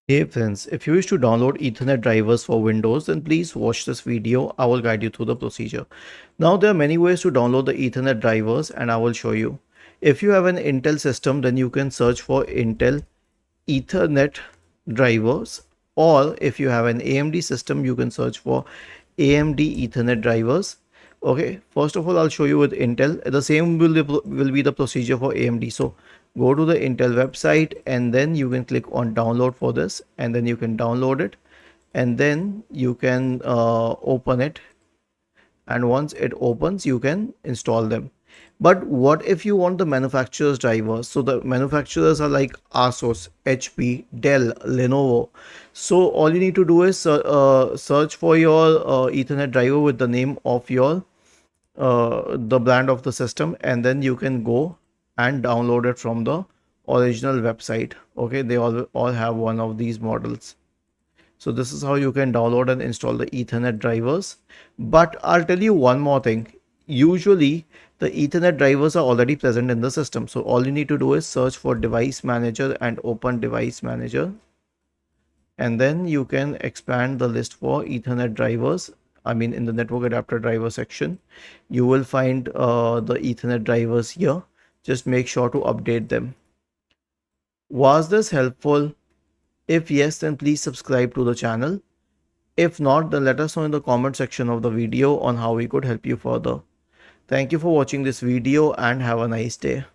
Hey friends, if you wish to download Ethernet drivers for Windows, then please watch this video. I will guide you through the procedure. Now, there are many ways to download the Ethernet drivers, and I will show you. If you have an Intel system, then you can search for Intel Ethernet drivers, or if you have an AMD system, you can search for AMD Ethernet drivers. Okay, first of all, I'll show you with Intel. The same will be the procedure for AMD. So go to the Intel website and then you can click on download for this, and then you can download it, and then you can open it, and once it opens you can install them. But what if you want the manufacturer's drivers? So the manufacturers are like Asus, HP, Dell, Lenovo. So all you need to do is search for your Ethernet driver with the name of your the brand of the system, and then you can go and download it from the original website. Okay, they all have one of these models. So this is how you can download and install the Ethernet drivers. But I'll tell you one more thing. Usually the Ethernet drivers are already present in the system. So all you need to do is search for device manager and open device manager. And then you can expand the list for Ethernet drivers. I mean, in the network adapter driver section, you will find the Ethernet drivers here. Just make sure to update them. Was this helpful? If yes, then please subscribe to the channel. If not, then let us know in the comment section of the video on how we could help you further. Thank you for watching this video and have a nice day.